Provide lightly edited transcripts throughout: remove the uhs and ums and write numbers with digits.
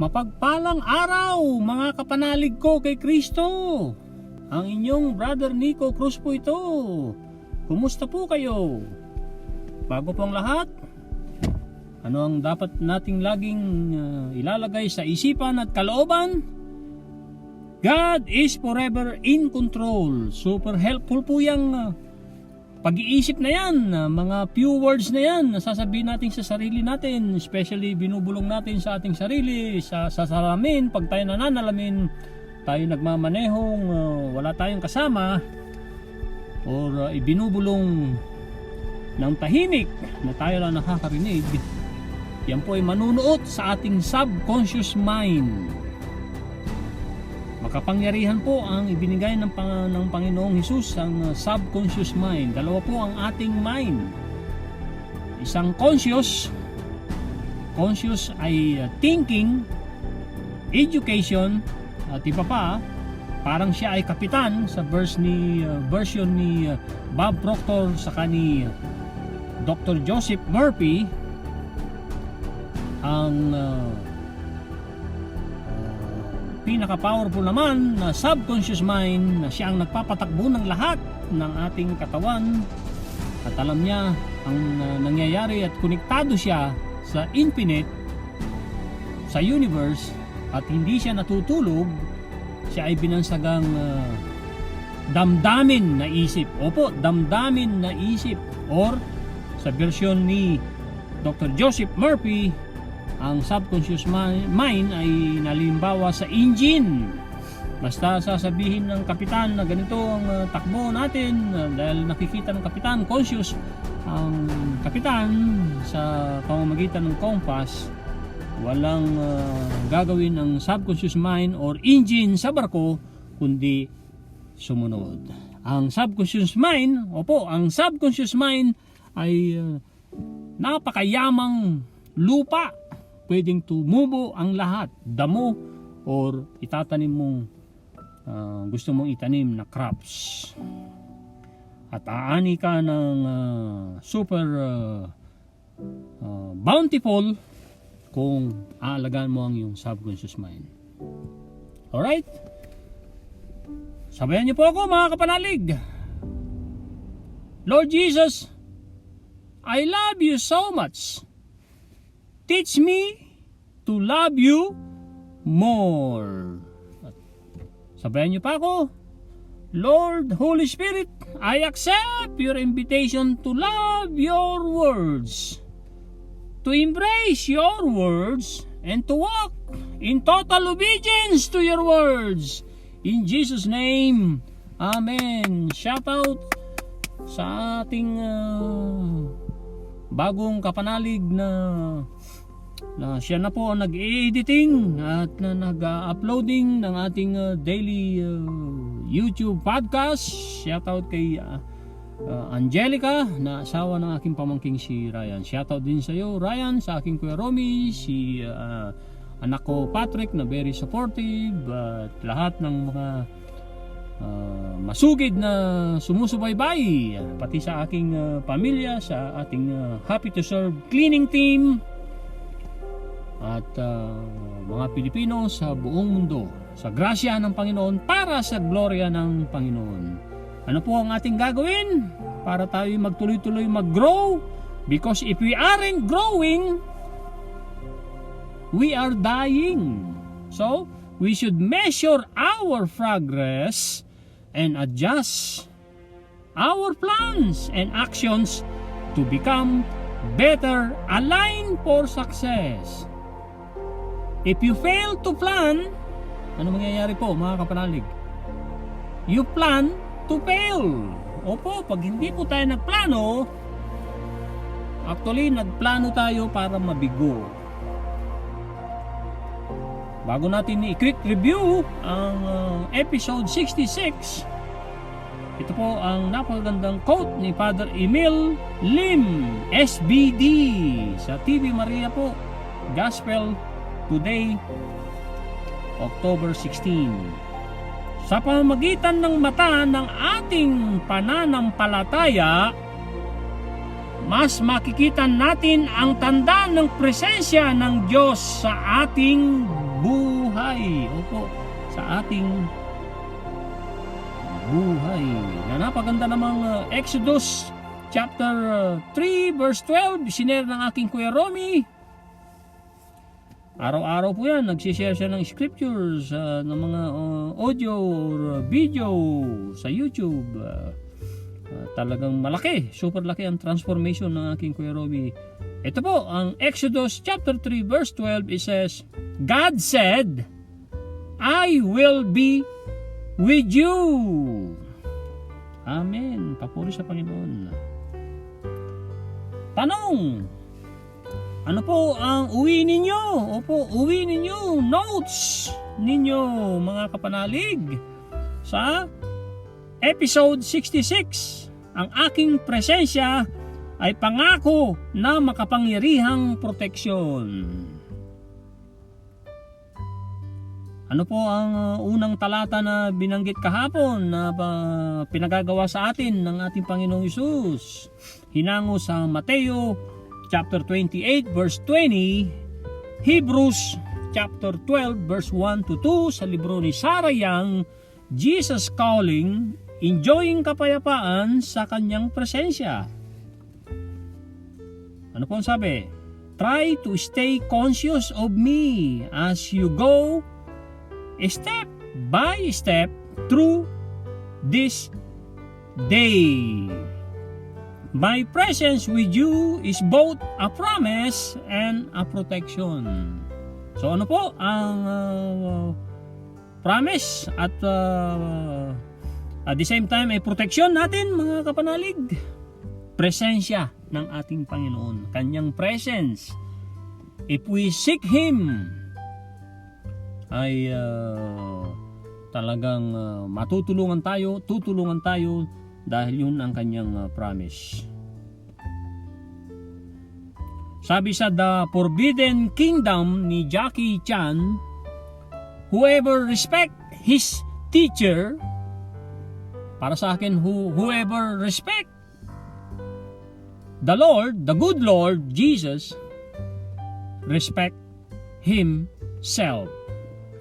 Mapagpalang araw mga kapanalig ko kay Kristo. Ang inyong Brother Nico Cruz po ito. Kumusta po kayo? Bago pong lahat, ano ang dapat nating laging ilalagay sa isipan at kalooban? God is forever in control. Super helpful po yung pag-iisip na yan, mga few words na yan, nasasabihin natin sa sarili natin, especially binubulong natin sa ating sarili, sa salamin, pag tayo nananalamin, tayo nagmamanehong, wala tayong kasama, or ibinubulong ng tahimik na tayo lang nakakarinig, yan po ay manunuot sa ating subconscious mind. Makapangyarihan po ang ibinigay ng Panginoong Hesus, ang subconscious mind. Dalawa po ang ating mind. Isang conscious ay thinking, education, at iba pa, parang siya ay kapitan sa version ni Bob Proctor sa ni Dr. Joseph Murphy. Ang pinaka-powerful naman na subconscious mind na siya ang nagpapatakbo ng lahat ng ating katawan, at alam niya ang nangyayari at konektado siya sa infinite, sa universe, at hindi siya natutulog. Siya ay binansagang damdamin na isip. Opo, damdamin na isip, or sa version ni Dr. Joseph Murphy, ang subconscious mind ay nalimbawa sa engine. Basta sasabihin ng kapitan na ganito ang takbo natin, dahil nakikita ng kapitan, conscious ang kapitan sa pamamagitan ng compass, walang gagawin ng subconscious mind or engine sa barko kundi sumunod. Ang subconscious mind, ang subconscious mind ay napakayamang lupa. Pwedeng tumubo ang lahat, damo, or itatanim mong gusto mong itanim na crops. At aani ka ng super bountiful kung aalagaan mo ang iyong subconscious mind. Alright? Sabayan niyo po ako mga kapanalig. Lord Jesus, I love you so much. Teach me to love you more. Sabayan niyo pa ako. Lord, Holy Spirit, I accept your invitation to love your words, to embrace your words, and to walk in total obedience to your words. In Jesus' name, Amen. Shout out sa ating bagong kapanalig na siya na po ang nag-editing at nag-uploading ng ating daily YouTube podcast. Shoutout kay Angelica, na asawa ng aking pamangking si Ryan. Shoutout din sa iyo Ryan, sa aking Kuya Romy, si anak ko Patrick na very supportive, at lahat ng mga masugid na sumusubaybay, pati sa aking pamilya, sa ating Happy to Serve cleaning team, at mga Pilipino sa buong mundo, sa grasya ng Panginoon, para sa gloria ng Panginoon. Ano po ang ating gagawin para tayo magtuloy-tuloy mag-grow? Because if we aren't growing, we are dying. So, we should measure our progress and adjust our plans and actions to become better aligned for success. If you fail to plan, ano mangyayari po mga kapanalig? You plan to fail. Opo, pag hindi po tayo nagplano, actually nagplano tayo para mabigo. Bago natin i-quick review ang episode 66, ito po ang napakagandang quote ni Father Emil Lim, SBD, sa TV Maria po, Gospel Today, October 16. Sa pamamagitan ng mata ng ating pananampalataya, mas makikita natin ang tanda ng presensya ng Diyos sa ating buhay. Opo, sa ating buhay. Na napaganda namang Exodus chapter 3 verse 12, sinare ng aking Kuya Romy. Araw-araw po yan, nagsishare siya ng scriptures, ng mga audio or video sa YouTube. Talagang malaki, super laki ang transformation ng aking Kuya Romy. Ito po, ang Exodus chapter 3 verse 12, it says, God said, I will be with you. Amen. Papuri sa Panginoon. Tanong, ano po ang uwi ninyo? Opo, uwi ninyo, notes ninyo mga kapanalig sa episode 66. Ang aking presensya ay pangako na makapangyarihang proteksyon. Ano po ang unang talata na binanggit kahapon na pinagagawa sa atin ng ating Panginoong Hesus? Hinango sa Mateo chapter 28 verse 20, Hebrews chapter 12 verse 1 to 2 sa libro ni Sarah Young, Jesus Calling, Enjoying Kapayapaan sa Kanyang Presensya. Ano po ang sabi? Try to stay conscious of me as you go step by step through this day. My presence with you is both a promise and a protection. So ano po ang promise at at the same time ay protection natin mga kapanalig? Presensya ng ating Panginoon, Kanyang presence. If we seek Him, ay talagang tutulungan tayo dahil yun ang Kanyang promise. Sabi sa The Forbidden Kingdom ni Jackie Chan, whoever respect his teacher, para sa akin, whoever respect the Lord, the good Lord Jesus, respect himself.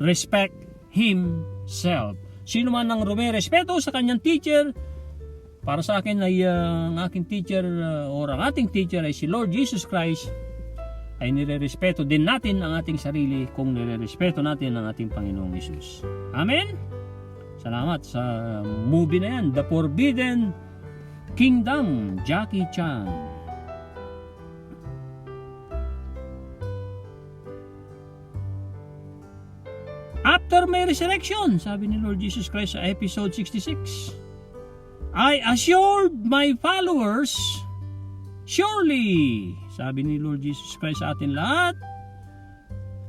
Respect himself. Sino man ang rumerespeto sa kanyang teacher, para sa akin ay ang aking teacher or ang ating teacher ay si Lord Jesus Christ, ay nirerespeto din natin ang ating sarili kung nirerespeto natin ang ating Panginoong Hesus. Amen? Salamat sa movie na yan, The Forbidden Kingdom, Jackie Chan. After my resurrection, sabi ni Lord Jesus Christ sa episode 66, I assured my followers, surely, sabi ni Lord Jesus Christ sa atin lahat,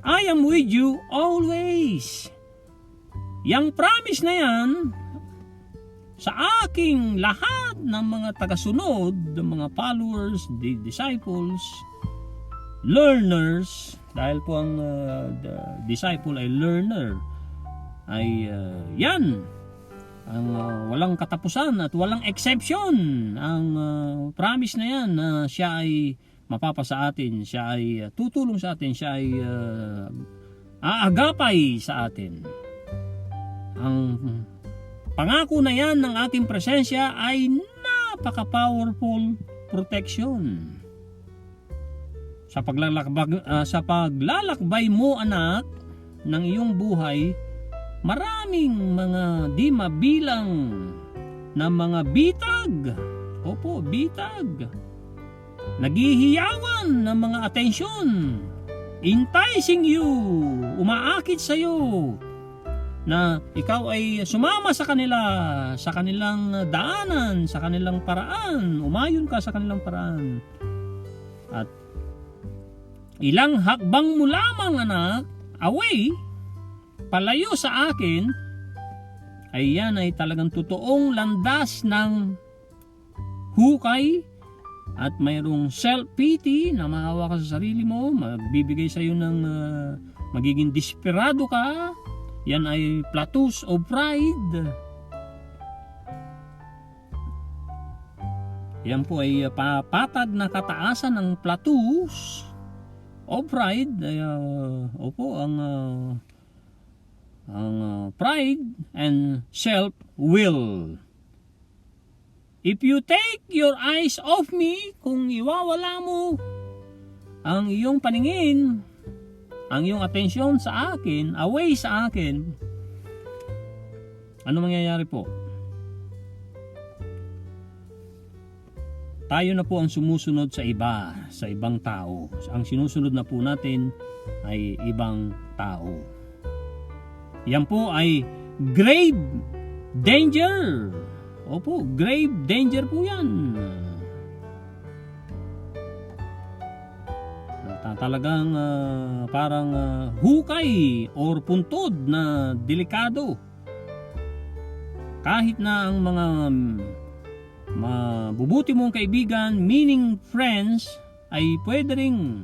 I am with you always. Yang promise na yan sa aking lahat ng mga tagasunod, ng mga followers, the disciples, learners, dahil po ang the disciple ay learner, ay yan ang walang katapusan at walang exception ang promise na yan na siya ay mapapa sa atin, siya ay tutulong sa atin, siya ay aagapay sa atin. Ang pangako na yan ng ating presensya ay napaka-powerful protection. Sa paglalakbay mo anak ng iyong buhay, maraming mga di mabilang na mga bitag, opo, bitag, naghihiyawan ng mga atensyon, enticing you, umaakit sa iyo na ikaw ay sumama sa kanila, sa kanilang daanan, sa kanilang paraan, umayon ka sa kanilang paraan. At ilang hakbang mo lamang anak, away, palayo sa akin, ay yan ay talagang totoong landas ng hukay at mayroong self-pity na maawa ka sa sarili mo, magbibigay sa iyo ng magiging desperado ka. Yan ay plateaus of pride. Yan po ay patag na kataasan ng plateaus o pride. Opo, ang pride and self-will. If you take your eyes off me, kung iwawala mo ang iyong paningin, ang iyong atensyon sa akin, away sa akin, ano mangyayari po? Tayo na po ang sumusunod sa ibang tao. Ang sinusunod na po natin ay ibang tao. Yan po ay grave danger. Opo, grave danger po yan. Talagang parang hukay or puntod na delikado. Kahit na ang mga mabubuti mong kaibigan, meaning friends, ay pwede ring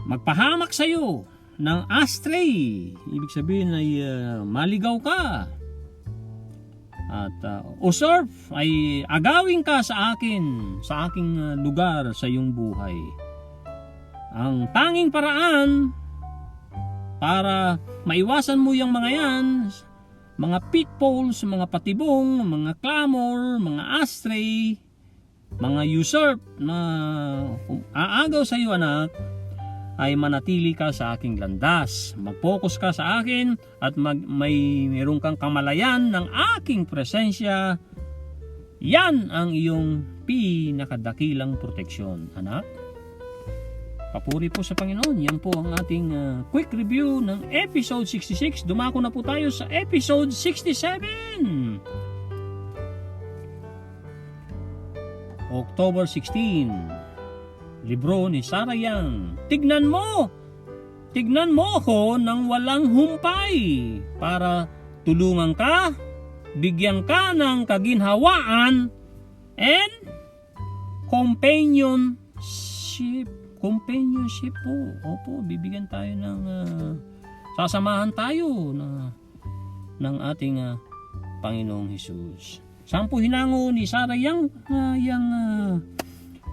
magpahamak sa'yo ng astray. Ibig sabihin ay maligaw ka at usurp, ay agawin ka sa aking lugar sa iyong buhay. Ang tanging paraan para maiwasan mo yung mga yan, mga pitfalls, mga patibong, mga clamor, mga astray, mga usurp na aagaw sa iyo, anak, ay manatili ka sa aking landas. Mag-focus ka sa akin at mayroon kang kamalayan ng aking presensya. Yan ang iyong pinakadakilang proteksyon, anak. Papuri po sa Panginoon. Yan po ang ating quick review ng episode 66. Dumako na po tayo sa episode 67. October 16. Libro ni Sarah Young. Tignan mo ako ng walang humpay para tulungan ka, bigyan ka ng kaginhawaan and companionship po. Opo, bibigyan tayo ng sasamahan tayo ng ating Panginoong Hesus. Saan po hinango ni Sarah Young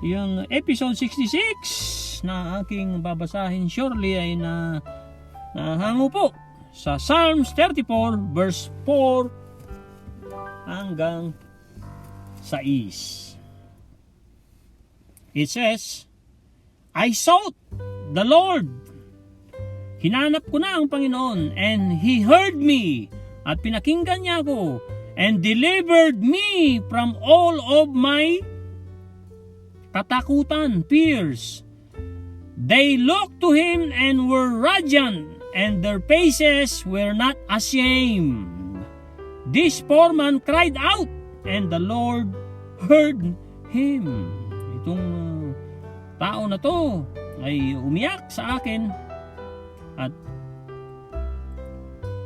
yung episode 66 na aking babasahin shortly ay nahango po sa Psalms 34 verse 4 hanggang 6. It says, I sought the Lord. Hinanap ko na ang Panginoon, and He heard me, at pinakinggan niya ako, and delivered me from all of my katakutan, fears. They looked to Him and were radiant, and their faces were not ashamed. This poor man cried out, and the Lord heard him. Itong tao na to ay umiyak sa akin at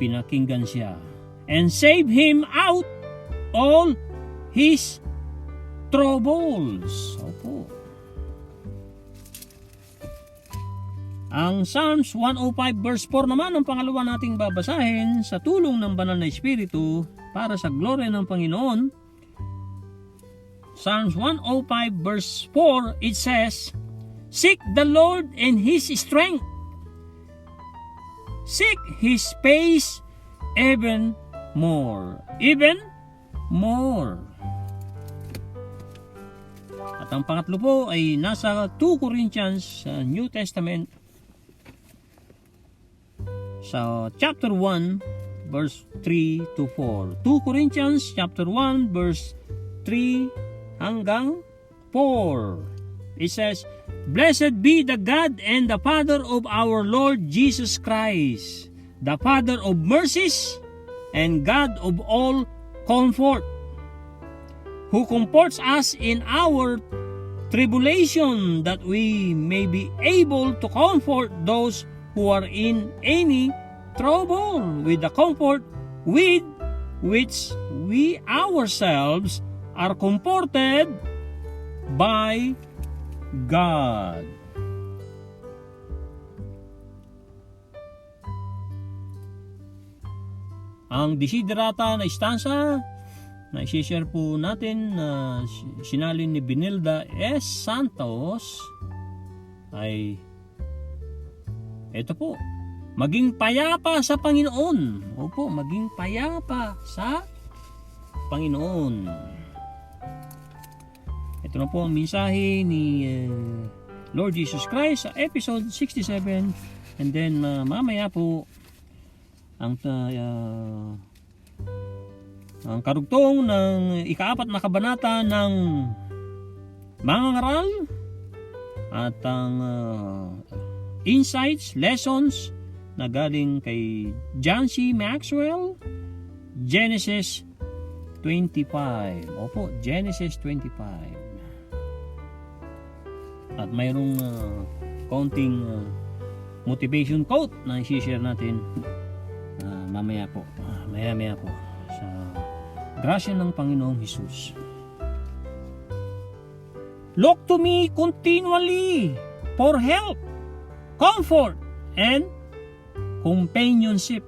pinakinggan siya, and save him out all his troubles. Opo. Ang Psalms 105 verse 4 naman ang pangalawa nating babasahin sa tulong ng banal na Espiritu para sa glory ng Panginoon. Psalms 105 verse 4, it says, seek the Lord in His strength. Seek His face even more. Even more. At ang pangatlo po ay nasa 2 Corinthians sa New Testament sa chapter 1 verse 3 to 4. 2 Corinthians chapter 1 verse 3 hanggang 4. It says, blessed be the God and the Father of our Lord Jesus Christ, the Father of mercies and God of all comfort, who comforts us in our tribulation, that we may be able to comfort those who are in any trouble with the comfort with which we ourselves are comforted by God. Ang desiderata na istansa na i-share po natin na sinalin ni Benilda S. Santos ay ito po, maging payapa sa Panginoon. Opo, maging payapa sa Panginoon. Ito na po ang mensahe ni Lord Jesus Christ sa episode 67. And then mamaya po ang karugtong ng ika-4 na kabanata ng mga ngaral at ang insights, lessons na galing kay John C. Maxwell, Genesis 25. Opo, Genesis 25. At mayroong konting motivation quote na i-share natin mamaya po. Maya po sa grasya ng Panginoong Hesus. Look to me continually for help, comfort, and companionship.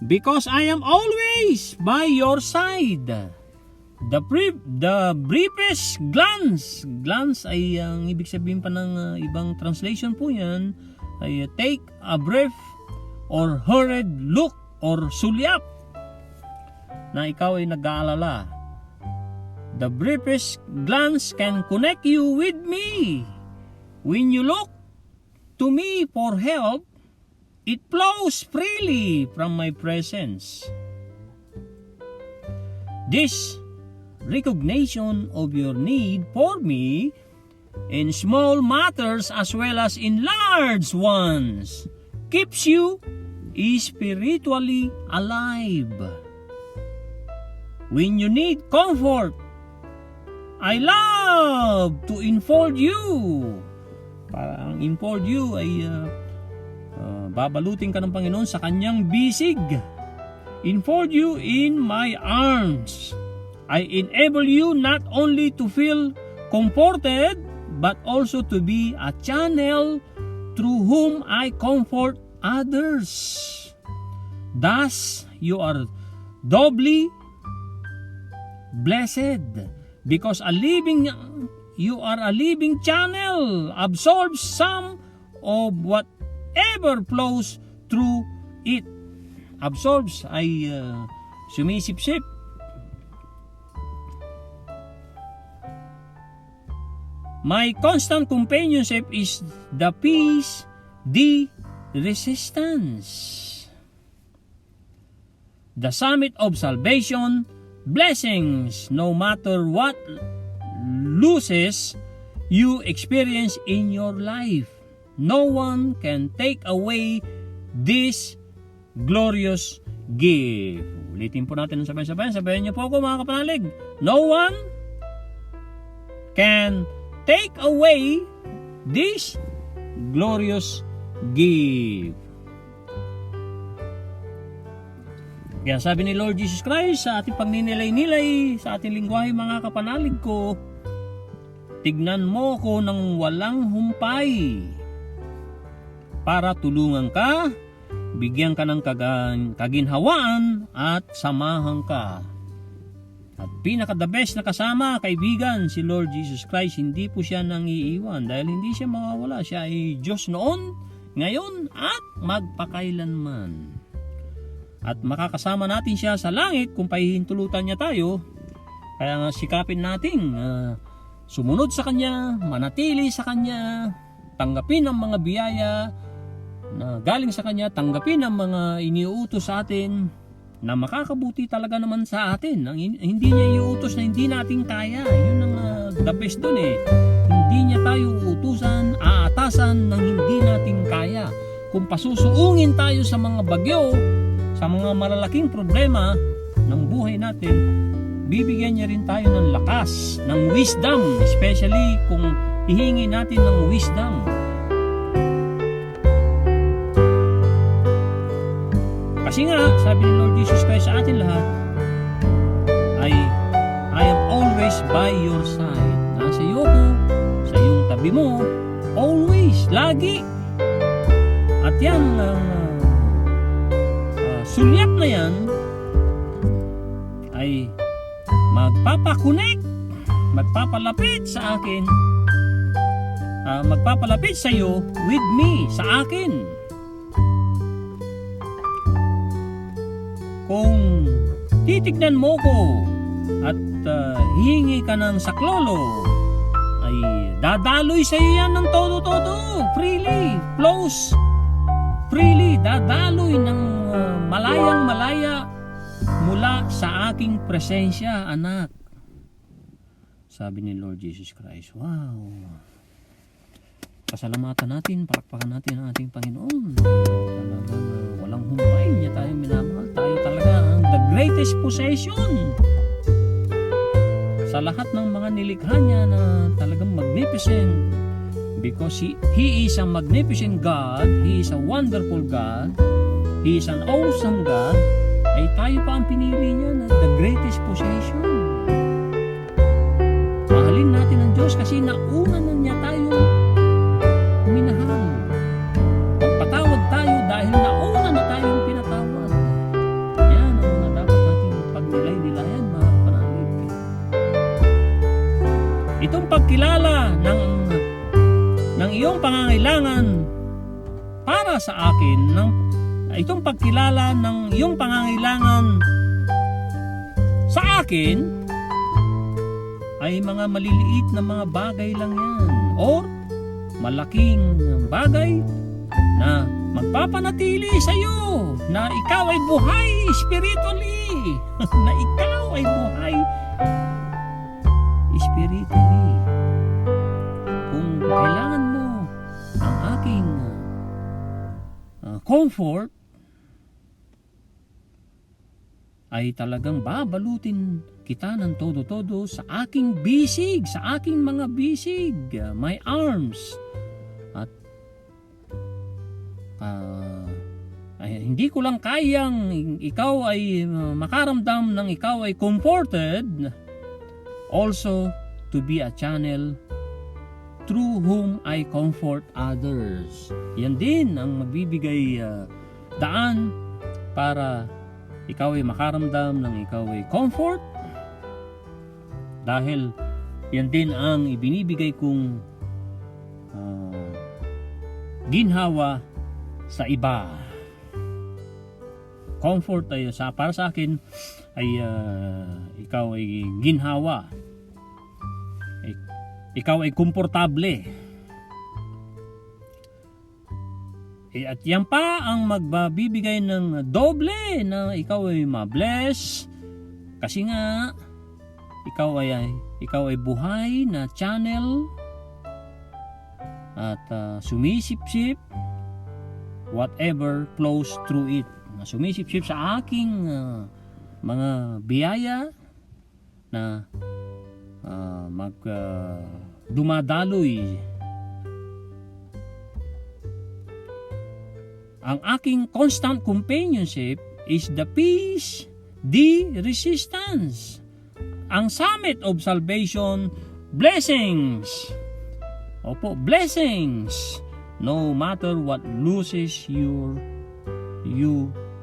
Because I am always by your side. The briefest glance. Glance ay ang ibig sabihin pa ng ibang translation po yan ay take a brief or hurried look or sulyap na ikaw ay nag-aalala. The briefest glance can connect you with me. When you look to me for help, it flows freely from my presence. This recognition of your need for me in small matters as well as in large ones keeps you spiritually alive. When you need comfort, I love to enfold you. Parang enfold you ay babalutin ka ng Panginoon sa kanyang bisig. Enfold you in my arms. I enable you not only to feel comforted, but also to be a channel through whom I comfort others. Thus, you are doubly blessed because you are a living channel, absorbs some of whatever flows through it. Absorbs ay sumisipsip. My constant companionship is the peace, the resistance, the summit of salvation, blessings, no matter what losses you experience in your life. No one can take away this glorious gift. Ulitin po natin ng sabay-sabay. Sabayan niyo po ako mga kapanalig. No one can take away this glorious gift. Kaya sabi ni Lord Jesus Christ sa ating pagninilay-nilay, sa ating lingwahe mga kapanalig ko, tignan mo ko ng walang humpay para tulungan ka, bigyan ka ng kaginhawaan at samahan ka. At pinaka-the best na kasama, kaibigan, si Lord Jesus Christ, hindi po siya nang iiwan dahil hindi siya mawawala. Siya ay Diyos noon, ngayon, at magpakailanman. At makakasama natin siya sa langit kung pahihintulutan niya tayo. Kaya nga sikapin natin sumunod sa Kanya, manatili sa Kanya, tanggapin ang mga biyaya na galing sa Kanya, tanggapin ang mga iniuutos sa atin na makakabuti talaga naman sa atin. Hindi niya iuutos na hindi natin kaya. Yun ang the best dun eh. Hindi niya tayo uutusan, aatasan ng hindi natin kaya. Kung pasusuungin tayo sa mga bagyo, sa mga malalaking problema ng buhay natin, bibigyan niya rin tayo ng lakas, ng wisdom, especially kung hihingi natin ng wisdom. Kasi nga, sabi ni Lord Jesus Christ sa atin lahat, I am always by your side. Nasa iyo ko, sa iyong tabi mo, Always, lagi. At yan, sulyap na yan ay magpapakunik, magpapalapit sa akin, magpapalapit sa iyo with me, sa akin. Kung titignan mo ko at hihingi ka ng saklolo, ay dadaloy sa iyo yan ng todo-todo, freely, flows freely, dadaloy ng malayang-malaya mula sa aking presensya, anak. Sabi ni Lord Jesus Christ. Wow! Pasalamatan natin, palakpakan natin ang ating Panginoon. Talagang walang humpay niya tayo minamahal. Tayo talaga ang the greatest possession sa lahat ng mga nilikha niya na talagang magnificent. Because He is a magnificent God, He is a wonderful God, He is an awesome God, ay tayo pa ang pinili niya na the greatest possession. Mahalin natin ang Diyos kasi nauna na niya tayong minahal. Magpatawad tayo dahil nauna na tayong pinatawad. Yan ang mga dapat nating pagnilay-nilayan, mga kapanalig. Itong pagkilala ng iyong pangangailangan para sa akin, itong pagkilala ng iyong pangangailangan sa akin ay mga maliliit na mga bagay lang yan or malaking bagay na magpapanatili sa iyo na ikaw ay buhay spiritually na ikaw ay buhay spiritually. Kung kailangan mo ang aking comfort, ay talagang babalutin kita ng todo-todo sa aking bisig, sa aking mga bisig, my arms. At ay, hindi ko lang kayang ikaw ay makaramdam ng ikaw ay comforted, also to be a channel through whom I comfort others. Yan din ang magbibigay daan para ikaw ay makaramdam ng ikaw ay comfort, dahil yan din ang ibinibigay kong ginhawa sa iba. Comfort ay para sa akin ay ikaw ay ginhawa, ikaw ay komportable. At yan pa ang magbibigay ng doble na ikaw ay ma-bless, kasi nga ikaw ay buhay na channel at sumisipsip whatever flows through it. Sumisipsip sa aking mga biyaya na dumadaloy. Ang aking constant companionship is the peace, the resistance, ang summit of salvation, blessings. Opo, blessings. No matter what losses you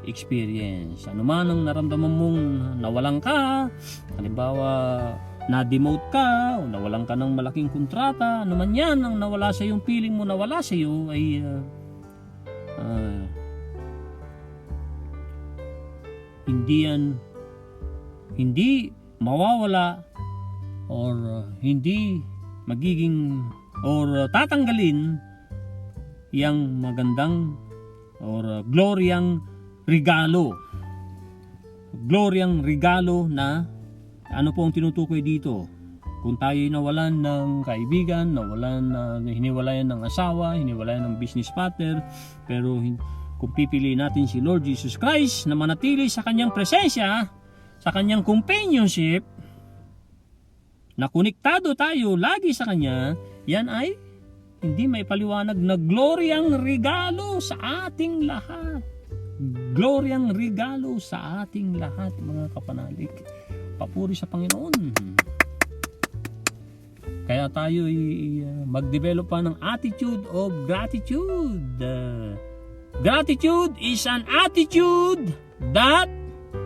experience. Ano man ang naramdaman mong nawalan ka, halimbawa na-demote ka, o nawalan ka ng malaking kontrata, ano man yan ang nawala sa yung feeling mo nawala sa iyo, ay hindi mawawala or hindi magiging or tatanggalin yang magandang or gloryang regalo na ano po ang tinutukoy dito. Kung tayo nawalan ng kaibigan, hiniwalayan ng asawa, hiniwalayan ng business partner, pero kung pipiliin natin si Lord Jesus Christ na manatili sa kanyang presensya, sa kanyang companionship, na konektado tayo lagi sa kanya, yan ay hindi may paliwanag na gloryang regalo sa ating lahat. Gloryang regalo sa ating lahat, mga kapanalig. Papuri sa Panginoon. Kaya tayo mag-develop pa ng attitude of gratitude. Gratitude is an attitude that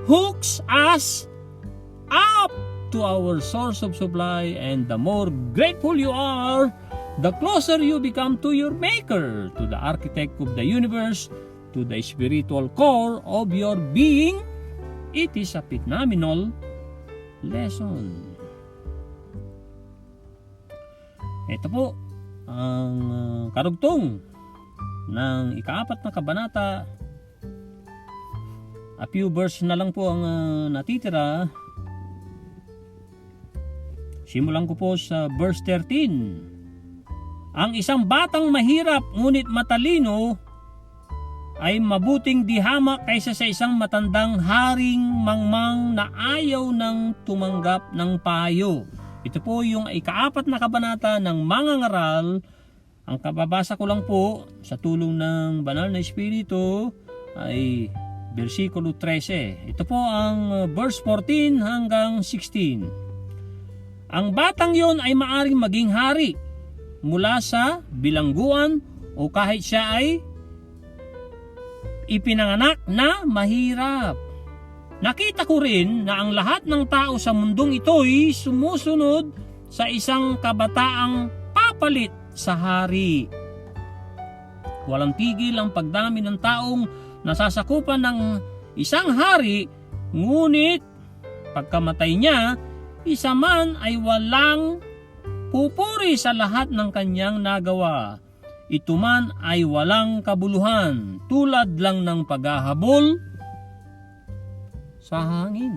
hooks us up to our source of supply, and the more grateful you are, the closer you become to your maker, to the architect of the universe, to the spiritual core of your being. It is a phenomenal lesson. Ito po ang karugtong ng ika-4 na kabanata. A few verse na lang po ang natitira. Simulan ko po sa verse 13. Ang isang batang mahirap ngunit matalino ay mabuting dihamak kaysa sa isang matandang haring mangmang na ayaw nang tumanggap ng payo. Ito po yung ika-4 na kabanata ng Mangangaral. Ang kababasa ko lang po sa tulong ng Banal na Espiritu ay versikulo 13. Ito po ang verse 14 hanggang 16. Ang batang yon ay maaring maging hari mula sa bilangguan o kahit siya ay ipinanganak na mahirap. Nakita ko rin na ang lahat ng tao sa mundong ito'y sumusunod sa isang kabataang papalit sa hari. Walang tigil ang pagdami ng taong nasasakupan ng isang hari, ngunit pagkamatay niya, isa man ay walang pupuri sa lahat ng kanyang nagawa. Ito man ay walang kabuluhan, tulad lang ng paghahabol sa hangin.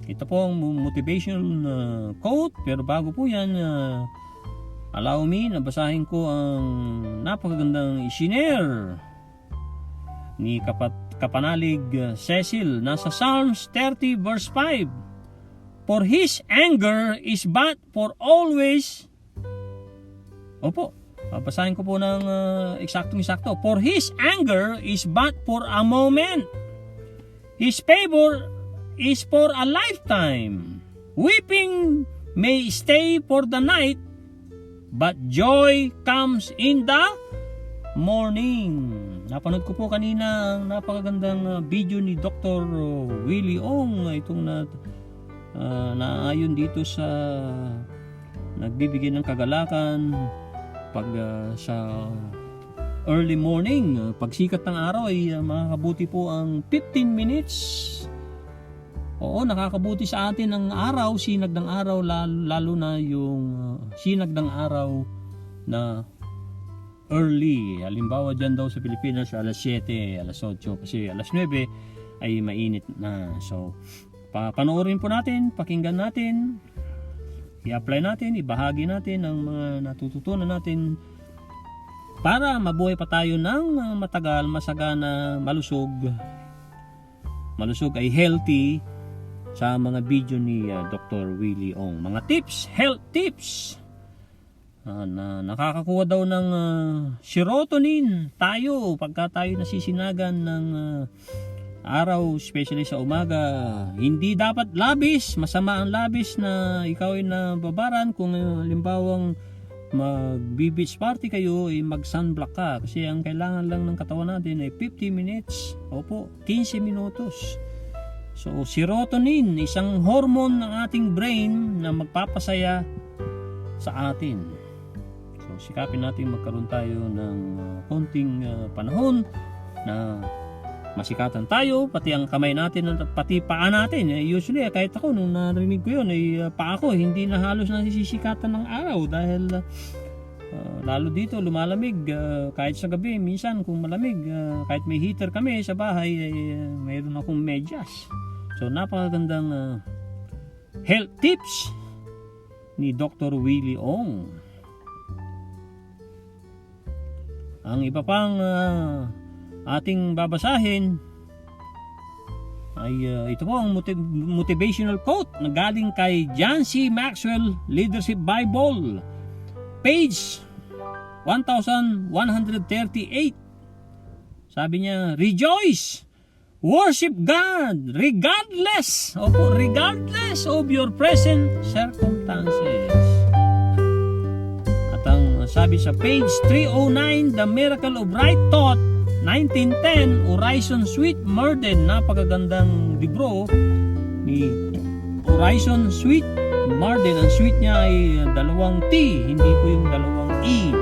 Ito po ang motivational quote, pero bago po yan, allow me na basahin ko ang napakagandang isinare ni Kapanalig Cecil. Nasa Psalms 30 verse 5. For his anger is but for always. Opo, babasahin ko po ng eksaktong-eksakto. For his anger is but for a moment. His favor is for a lifetime. Weeping may stay for the night, but joy comes in the morning. Napanood ko po kanina ang napakagandang video ni Dr. Willie Ong, itong naayon dito sa nagbibigay ng kagalakan pag sa early morning, pagsikat ng araw ay makakabuti po ang 15 minutes. Oo, nakakabuti sa atin ang araw, sinag ng araw, lalo na yung sinag ng araw na early. Halimbawa dyan daw sa Pilipinas alas 7, alas 8, kasi alas 9 ay mainit na. So, panoorin po natin, pakinggan natin, i-apply natin, ibahagi natin ang mga natututunan natin para mabuhay pa tayo ng matagal, masagana, malusog. Malusog ay healthy sa mga video ni Dr. Willie Ong. Mga tips, health tips. Na nakakakuha daw ng serotonin tayo pagka tayo nasisinagan ng araw, especially sa umaga. Hindi dapat labis, masama ang labis na ikaw ay nababaran. Kung halimbawang mag-beach party kayo, ay mag-sunblock ka. Kasi ang kailangan lang ng katawan natin ay 50 minutes. Opo, 15 minutos. So, serotonin, isang hormone ng ating brain na magpapasaya sa atin. So, sikapin natin magkaroon tayo ng konting panahon na masikatan tayo, pati ang kamay natin at pati paa natin. Usually, kahit ako nung narinig ko yun, ay paa ko hindi na halos nasisikatan ng araw dahil lalo dito lumalamig. Kahit sa gabi, minsan kung malamig, kahit may heater kami sa bahay, ay mayroon akong medyas. So, napakagandang health tips ni Dr. Willie Ong. Ang iba pang ating babasahin ay ito po ang motivational quote na galing kay John C. Maxwell Leadership Bible, page 1138. Sabi niya, rejoice Worship God regardless of your present circumstances. At ang sabi sa page 309, The Miracle of Right Thought, 1910, Horizon Sweet Marden. Napakagandang libro ni Horizon Sweet Marden. Ang sweet niya ay dalawang T, hindi po yung dalawang E.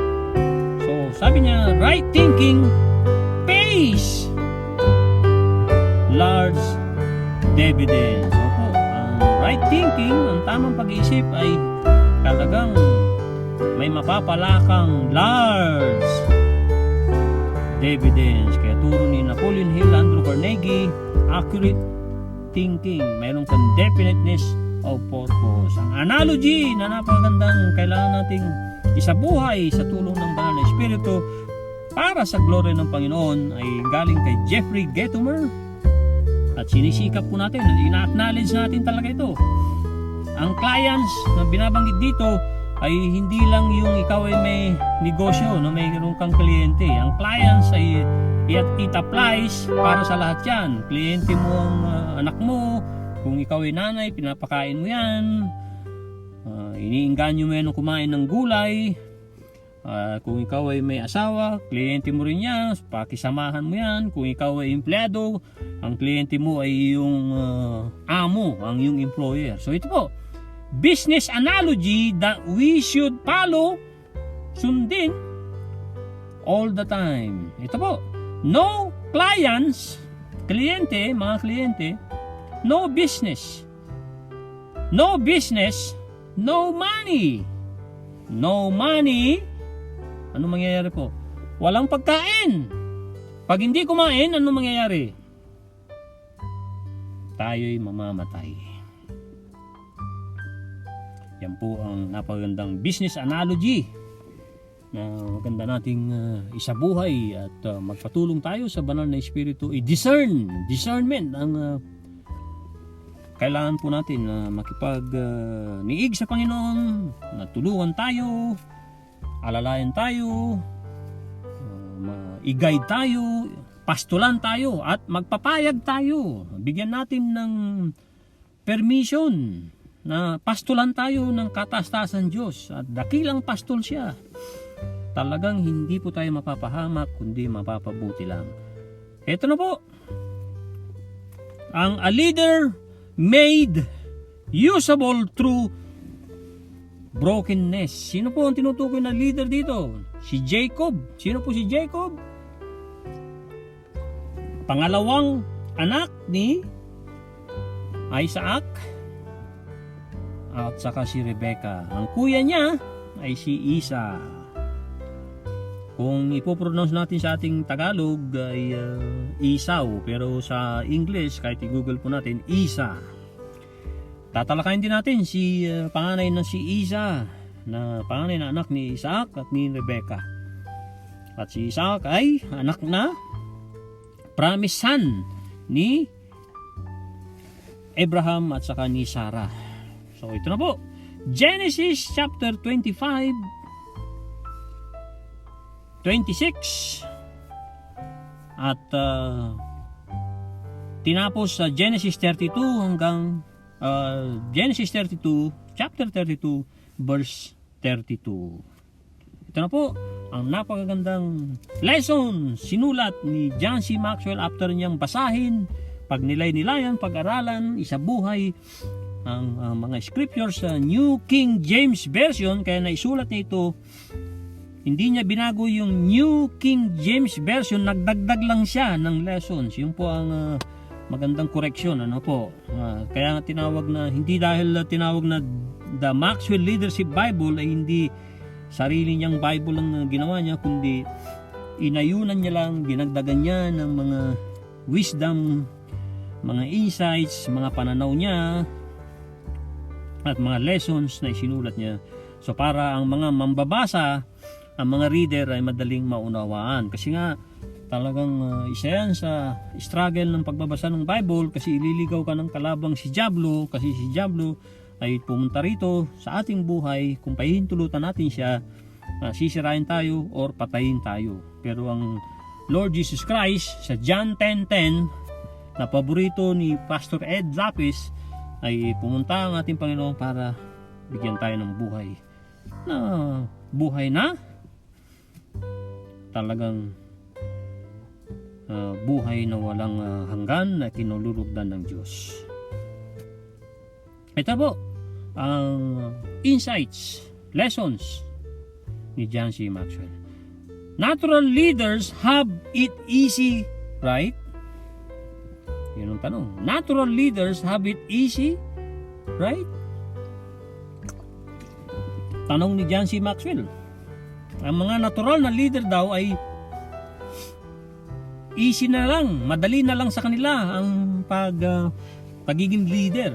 So sabi niya, right thinking pays large dividends. Opo, ang right thinking, ang tamang pag-iisip ay talagang may mapapalakang large dividends. Kaya turo ni Napoleon Hill, Andrew Carnegie, accurate thinking, mayroon kang definiteness of purpose. Ang analogy na napakagandang kailangan nating isabuhay sa tulong ng banal na Espiritu para sa glory ng Panginoon ay galing kay Jeffrey Getomer. At sinisikap po natin, ina-acknowledge natin talaga ito. Ang clients na binabanggit dito ay hindi lang yung ikaw ay may negosyo, no, mayroon kang kliyente. Ang clients ay it applies para sa lahat yan. Kliyente mo ang anak mo, kung ikaw ay nanay, pinapakain mo yan, iniinganyo mo yan kumain ng gulay. Kung ikaw ay may asawa, kliyente mo rin yan, pakisamahan mo yan. Kung ikaw ay empleyado, ang kliyente mo ay yung amo, ang yung employer. So ito po, business analogy that we should follow, sundin all the time. Ito po, no clients, kliyente, mga kliyente, no business. No business, no money. No money, ano mangyayari po? Walang pagkain. Pag hindi kumain, ano mangyayari? Tayo'y mamamatay. Yan po ang napagandang business analogy na maganda nating isabuhay at magpatulong tayo sa banal na Espiritu. Discernment ang kailangan po natin na makipag-niig sa Panginoon, na tulungan tayo, alalayan tayo, i-guide tayo, pastulan tayo, at magpapayag tayo. Bigyan natin ng permission na pastulan tayo ng kataas-taasan Diyos. At dakilang pastol siya. Talagang hindi po tayo mapapahamak, kundi mapapabuti lang. Ito na po. A leader made usable through brokenness. Sino po ang tinutukoy na leader dito? Si Jacob. Sino po si Jacob? Pangalawang anak ni Isaac at saka si Rebecca. Ang kuya niya ay si Isa. Kung ipopronounce natin sa ating Tagalog ay Isaw, pero sa English kahit i-google po natin, Isa. Tatalakayin din natin si panganay na si Isa, na panganay na anak ni Isaac at ni Rebecca. At si Isaac ay anak na promised son ni Abraham at saka ni Sarah. So ito na po, Genesis chapter 25, 26 at tinapos sa Genesis 32 hanggang Genesis 32, chapter 32, verse 32. Ito na po ang napakagandang lesson sinulat ni John C. Maxwell after niyang basahin, pagnilay-nilayan, pag-aralan, isabuhay ang mga scriptures sa New King James Version. Kaya naisulat niya ito, hindi niya binago yung New King James Version, nagdagdag lang siya ng lessons. Yun po ang magandang correction, ano po. Kaya nga tinawag na, hindi dahil tinawag na the Maxwell Leadership Bible ay hindi sarili niyang Bible ang ginawa niya, kundi inayunan niya lang, dinagdagan niya ng mga wisdom, mga insights, mga pananaw niya at mga lessons na isinulat niya. So para ang mga mambabasa, ang mga reader ay madaling maunawaan. Kasi nga talagang isa yan sa struggle ng pagbabasa ng Bible, kasi ililigaw ka ng kalabang si Diablo, kasi si Diablo ay pumunta rito sa ating buhay, kung pahihintulutan natin siya, sisirain tayo or patayin tayo. Pero ang Lord Jesus Christ sa John 10:10, na paborito ni Pastor Ed Lapis ay pumunta ang ating Panginoon para bigyan tayo ng buhay na talagang buhay na walang hanggan na kinululugdan ng Diyos. Ito po ang insights, lessons ni John C. Maxwell. Natural leaders have it easy, right? Yun ang tanong. Natural leaders have it easy, right? Tanong ni John C. Maxwell. Ang mga natural na leader daw ay easy na lang, madali na lang sa kanila ang pagiging leader.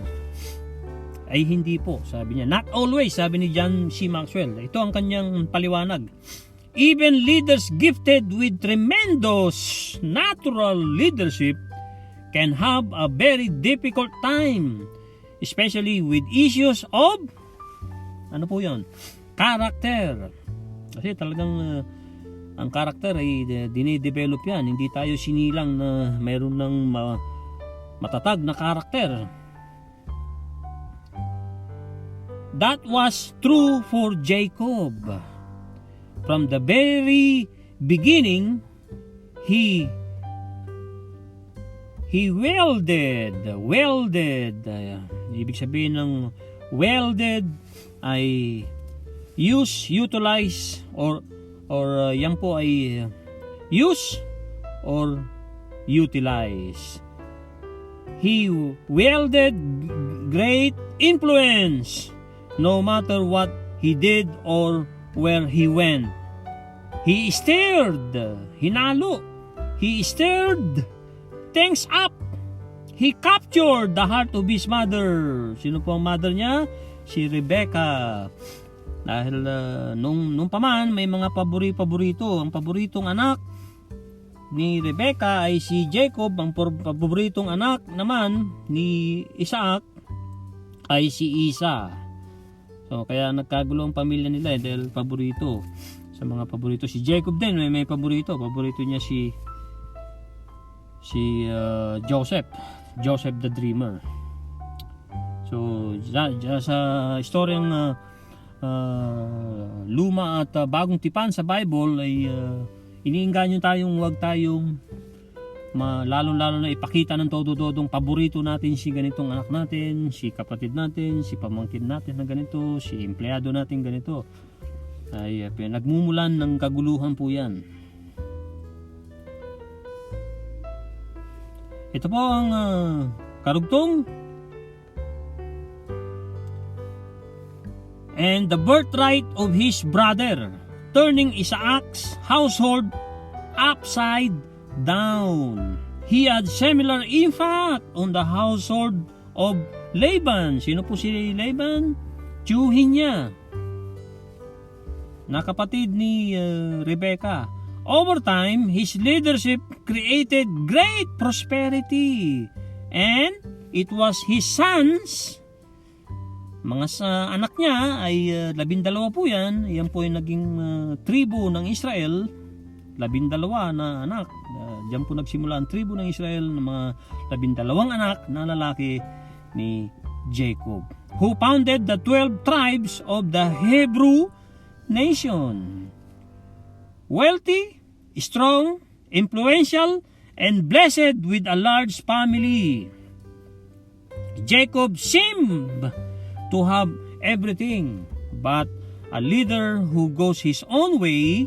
Ay hindi po, sabi niya. Not always, sabi ni John C. Maxwell. Ito ang kanyang paliwanag. Even leaders gifted with tremendous natural leadership can have a very difficult time, especially with issues of ano po yun? Character. Kasi talagang ang karakter ay dinidevelop yan. Hindi tayo sinilang na mayroon ng matatag na karakter. That was true for Jacob. From the very beginning, he welded. Ibig sabihin ng welded ay utilize or yan po ay use or utilize. He wielded great influence no matter what he did or where he went. He stirred, hinalo. He stirred things up. He captured the heart of his mother. Sino po ang mother niya? Si Rebecca. Dahil nung paman may mga paborito. Ang paboritong anak ni Rebecca ay si Jacob. Ang paboritong anak naman ni Isaac ay si Isa. So kaya nagkagulo ang pamilya nila dahil paborito. Sa mga paborito si Jacob din may paborito. Paborito niya si Joseph the Dreamer. So sa istoryang luma at bagong tipan sa Bible ay iniingganyo tayong huwag tayong lalo na ipakita ng todo-dodong paborito natin si ganitong anak natin, si kapatid natin, si pamangkin natin na ganito, si empleyado natin ganito. Ay nagmumulan ng kaguluhan po yan. Ito po ang karugtong. And the birthright of his brother, turning Isaac's household upside down. He had similar impact on the household of Laban. Sino po si Laban? Tiyuhin niya, na kapatid ni Rebecca. Over time, his leadership created great prosperity. And it was his sons, mga anak niya ay 12 po yan. Yan po ay naging tribu ng Israel. 12 na anak. Diyan po nagsimula ang tribu ng Israel ng mga 12 anak na lalaki ni Jacob, who founded the 12 tribes of the Hebrew nation. Wealthy, strong, influential, and blessed with a large family. Jacob seemed to have everything, but a leader who goes his own way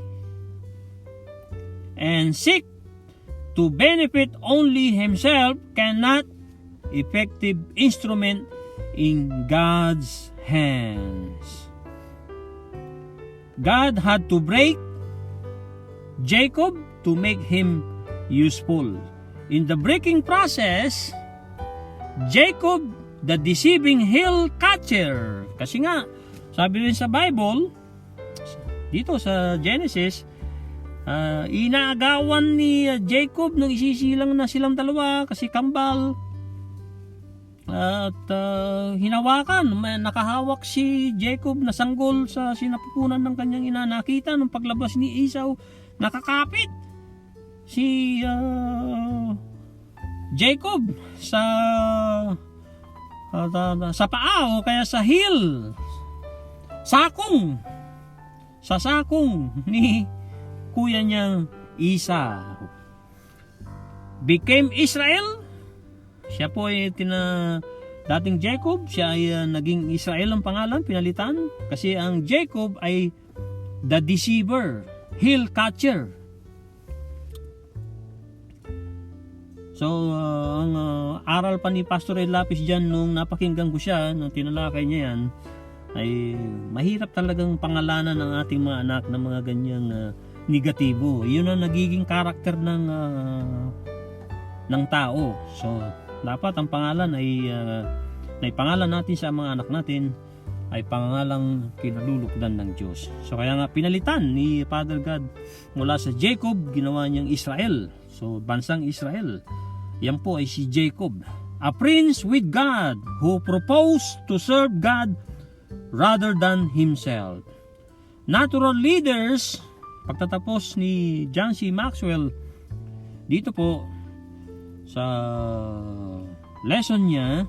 and seek to benefit only himself cannot effective instrument in God's hands. God had to break Jacob to make him useful. In the breaking process, Jacob, the deceiving heel catcher. Kasi nga, sabi rin sa Bible, dito sa Genesis, inaagawan ni Jacob nung isisilang na silang dalawa kasi kambal. At hinawakan, nakahawak si Jacob na sanggol sa sinapupunan ng kanyang ina. Nakita nung paglabas ni Esau, nakakapit si Jacob sa paa o kaya sa heel, sa sakong ni kuya niya Isa. Became Israel. Siya po ay dating Jacob, siya ay naging Israel ang pangalan, pinalitan. Kasi ang Jacob ay the deceiver, heel catcher. So, ang aral pa ni Pastor Ed Lapis dyan nung napakinggan ko siya, nung tinalakay niya yan, ay mahirap talagang pangalanan ng ating mga anak ng mga ganyang negatibo. Yun ang nagiging karakter ng tao. So, dapat ang pangalan ay pangalan natin sa mga anak natin ay pangalang kinalulukdan ng Diyos. So, kaya nga pinalitan ni Father God mula sa Jacob, ginawa niyang Israel. So, bansang Israel. Yan po ay si Jacob, a prince with God who proposed to serve God rather than himself. Natural leaders, pagtatapos ni John C. Maxwell, dito po sa lesson niya,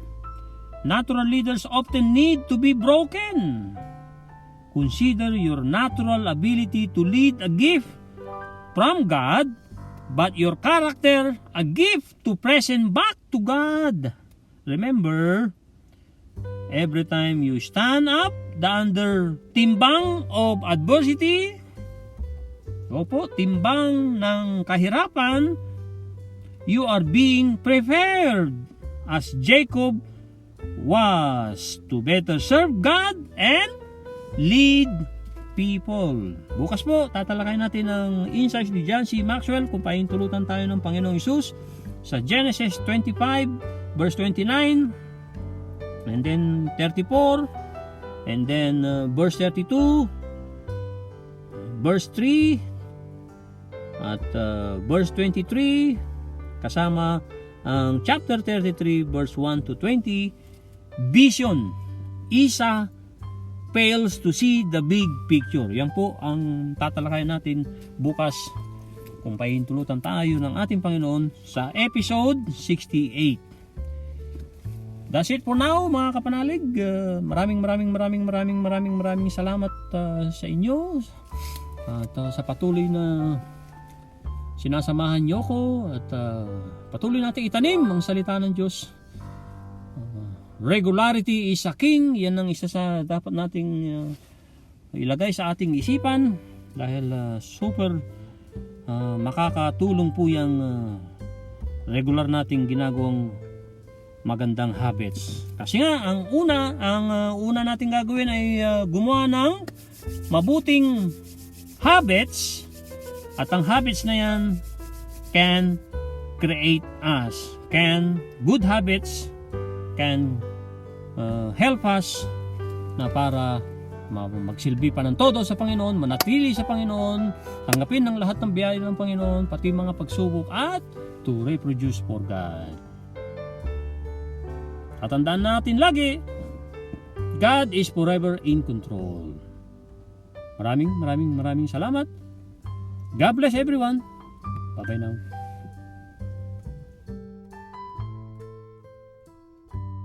natural leaders often need to be broken. Consider your natural ability to lead a gift from God, but your character a gift to present back to God. Remember, every time you stand up under timbang of adversity, timbang ng kahirapan, you are being prepared as Jacob was to better serve God and lead people. Bukas po, tatalakay natin ang insights ni John C. Maxwell kung pahintulutan tayo ng Panginoong Hesus sa Genesis 25 verse 29 and then 34 and then verse 32, verse 3 at verse 23 kasama ang chapter 33 verse 1 to 20, vision. Isa fails to see the big picture. Yan po ang tatalakayan natin bukas kung pahintulutan tayo ng ating Panginoon sa episode 68. That's it for now, mga kapanalig. Maraming salamat sa inyo at sa patuloy na sinasamahan niyo ko at patuloy natin itanim ang salita ng Diyos. Regularity is a king. Yan ang isa sa dapat nating ilagay sa ating isipan dahil super makakatulong po yung regular nating ginagawang magandang habits. Kasi nga ang una nating gagawin ay gumawa ng mabuting habits, at ang habits na yan can create us. Good habits can help us na para magsilbi pa ng todo sa Panginoon, manatili sa Panginoon, tanggapin ng lahat ng biyaya ng Panginoon, pati mga pagsubok, at to reproduce for God. At tandaan natin lagi, God is forever in control. Maraming salamat. God bless everyone. Bye-bye now.